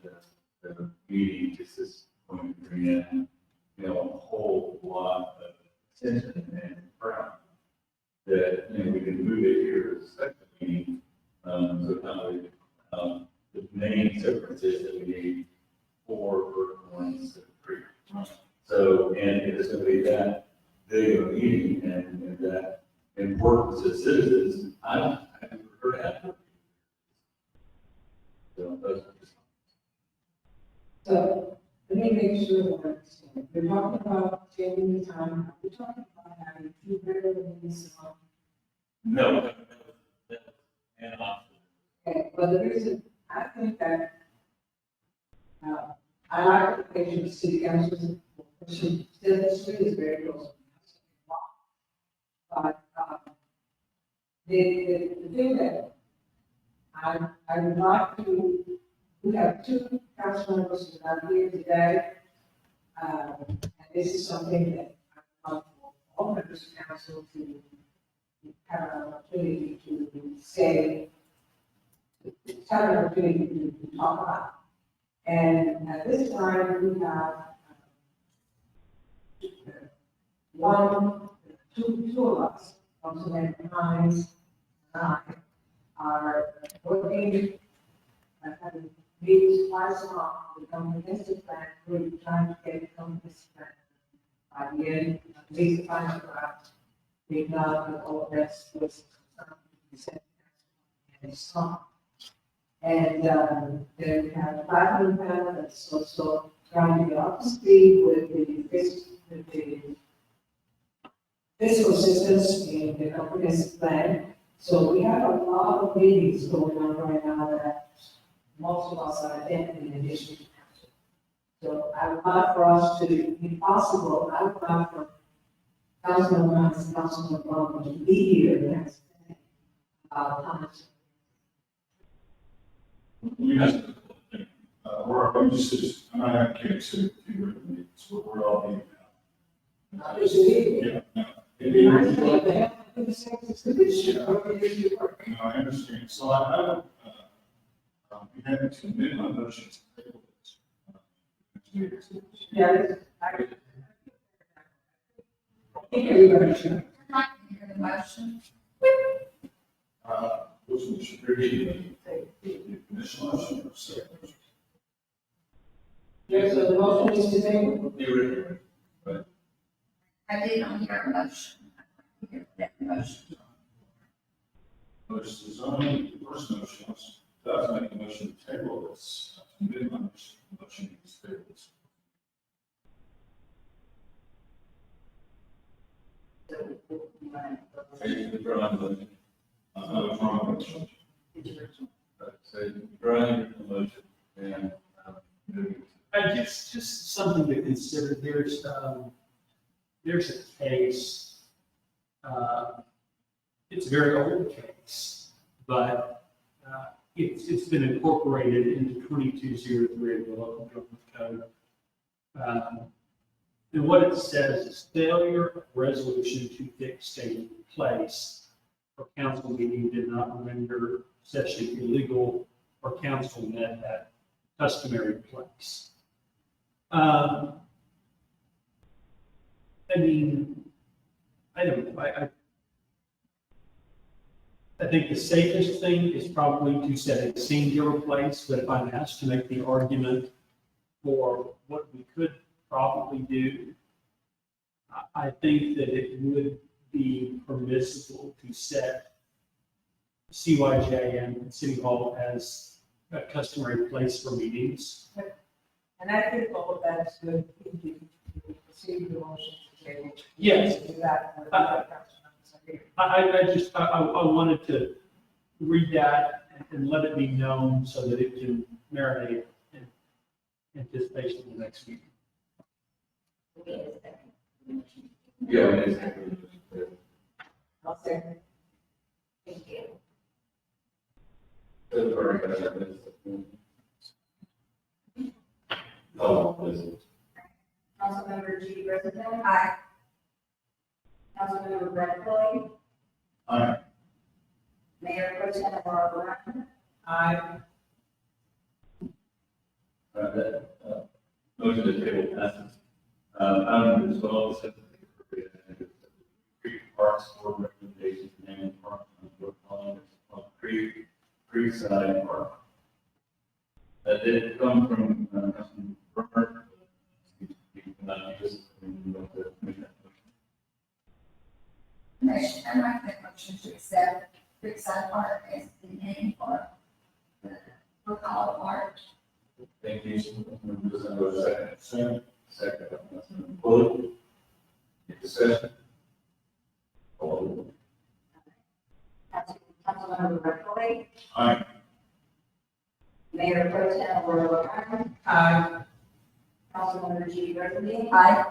that the meeting is going to bring in, you know, a whole lot of attention and crowd, that, you know, we can move it here as a special meeting, so kind of, the main differences that we need for ones that three. So, and if it's going to be that big of a meeting and that important to citizens, I prefer to have it. So, those are just. So, let me make sure that I understand. We're talking about changing the time, we're talking about having two regular meetings a month. No, and option. Okay, but the reason, I think that, I like the patient city council, she said the street is very close. But, the thing that I would like to, we have two council members who are here today. And this is something that I want all members of council to have an opportunity to say, have an opportunity to talk about. And at this time, we have two of us, Councilman Hines and I, are working, having meetings twice a month with the comprehensive plan, we're trying to get a comprehensive plan by the end, at least final draft, if not, with all that's was and so. And then we have a platinum panel that's also trying to get up to speed with the fiscal systems in the comprehensive plan. So we have a lot of meetings going on right now that most of us are attending in addition to council. So I would like for us to, if possible, I would like for Councilman Ryan and Councilman Brown to be here next. Comments. We have, we're just, I'm not advocating to do regular meetings, we're all meeting now. Not just me. Yeah, no. It'd be nice to have that for the second division, or if you work. No, I understand. So I would, be happy to amend my motion to table this. Yeah, I think everybody should. I'd like to hear the motion. Which we should read the initial motion or second motion. Yes, so the motion is to table. The original, right? I didn't hear a motion. I'd like to hear that motion. Which is only the first motion was, does make a motion to table this, amend my motion to table this. Are you withdrawing the motion? Wrong motion. Right, so withdrawing the motion and, moving. I guess just something to consider, there's a case, it's a very old case, but it's been incorporated into 2203 of the local government code. And what it says is failure of resolution to fix date and place for council meeting did not render session illegal or council met at customary place. I mean, I don't know, I think the safest thing is probably to set a singular place, but if I'm asked to make the argument for what we could probably do, I think that it would be permissible to set CYJ and City Hall as a customary place for meetings. And I think all of that is good. If you receive the motion to table. Yes. Do that. I wanted to read that and let it be known so that it can marinate in anticipation of the next meeting. Yeah, it is. I'll second. Thank you. Oh, please. Councilmember G. President. Aye. Councilmember Brett Floyd. Aye. Mayor Pro Tem Laura Brown. Aye. Motion to table passes. Item 12 is Creek Parks Board recommendations, naming park on Creekside Park. That did come from Councilman Burner. I like that motion to accept Creekside Park as the name for the Brookhollow Park. Thank you. Second. Second. Councilman Bullock. Any discussion? Councilmember Brett Floyd. Aye. Mayor Pro Tem Laura Brown. Aye. Councilmember G. President. Aye.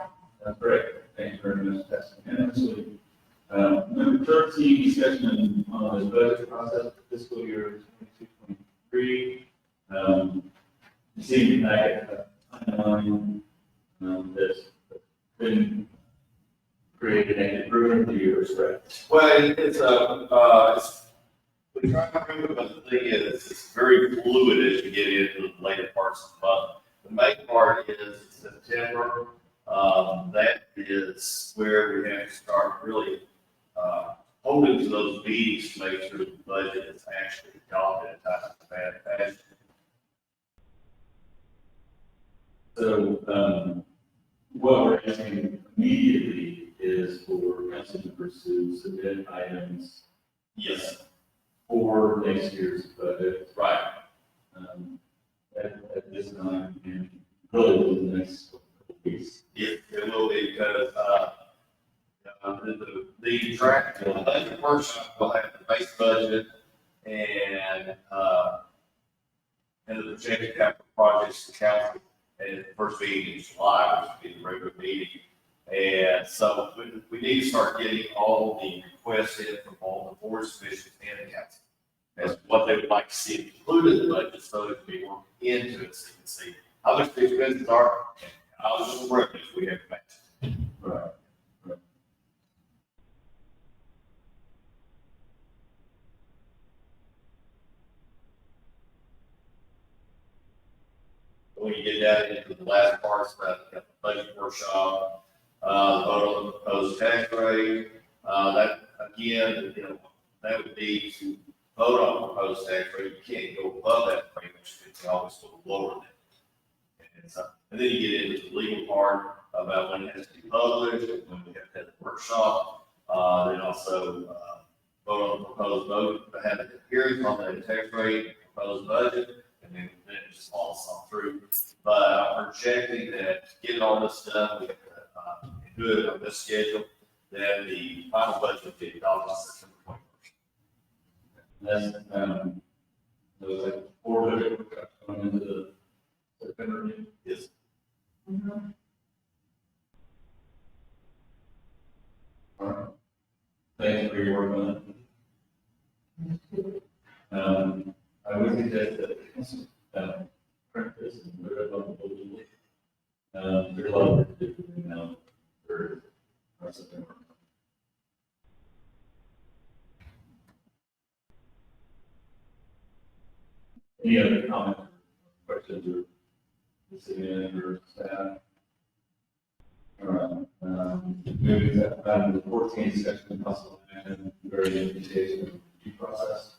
That's great. Thank you very much. That's unanimously. Number 13, discussion on the budget process for fiscal year 22-23. You see in the packet, timeline that's been created and approved the years, right? Well, we try to prove it, but the thing is, it's very fluid as you get into the later parts of the month. The main part is September. That is where we have to start really holding to those meetings to make sure the budget is actually adopted in time to bad fashion. So, what we're asking immediately is for council members to submit items Yes. for next year's budget. Right. At this time, and really within the next couple of weeks. It will be because, the track, the budget workshop will have the base budget and the projected capital projects to council. And the first meeting in July, which will be the regular meeting. And so we need to start getting all the requests in from all the boards, commissions, and the council. As what they would like to see included in the budget, so it can be worked into it, so you can see how much the expenses are, and how much revenues we have matched. Right. When you get down into the last parts about the budget workshop, vote on the proposed tax rate, that again, that would be to vote on the proposed tax rate. You can't go above that rate, which you can always go lower than it. And then you get into the legal part about when it has to be published, and when we have to have the workshop, then also vote on the proposed vote, to have the hearings on the tax rate, proposed budget, and then it just falls on through. But I'm projecting that getting all this done, we have to do it on this schedule, then the final budget will be adopted September 21st. Then, there was like 4 budget workshops going into the September meeting. Yes. All right. Thank you for your work on that. I would suggest that, print this and put it on the bulletin. There's a lot of work to do now for September. Any other comments, questions, or city manager, staff? All right, moving to item the 14th section, possible action regarding invitation of due process.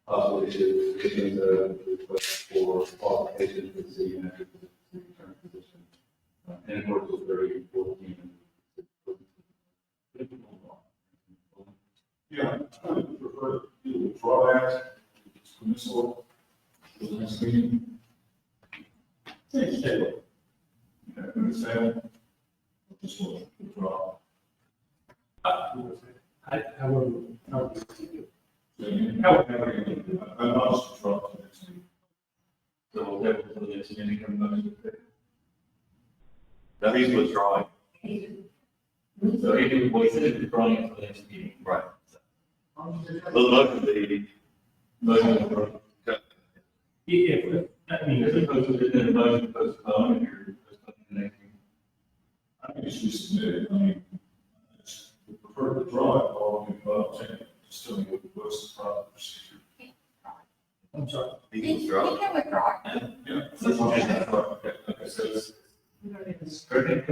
Possible issues a request for qualification for the city manager to the current position. And of course, it's very 14. Yeah, I would prefer to withdraw that, dismissal, for the next meeting. Yeah, understand? Just want to withdraw. I will, I lost withdraw to the next meeting. So we'll have to the next meeting, come back. That means withdrawing. So he, well, he said he's withdrawing it for the next meeting. Right. The motion, the motion. if, I mean, As opposed to the motion to postpone, if you're postponing the next meeting. I think it's just submitted, I mean, I just would prefer to draw it all in above, just tell me what's the proper procedure. I'm sorry. He You withdraw. can withdraw. Yeah. Okay, so it's. Okay,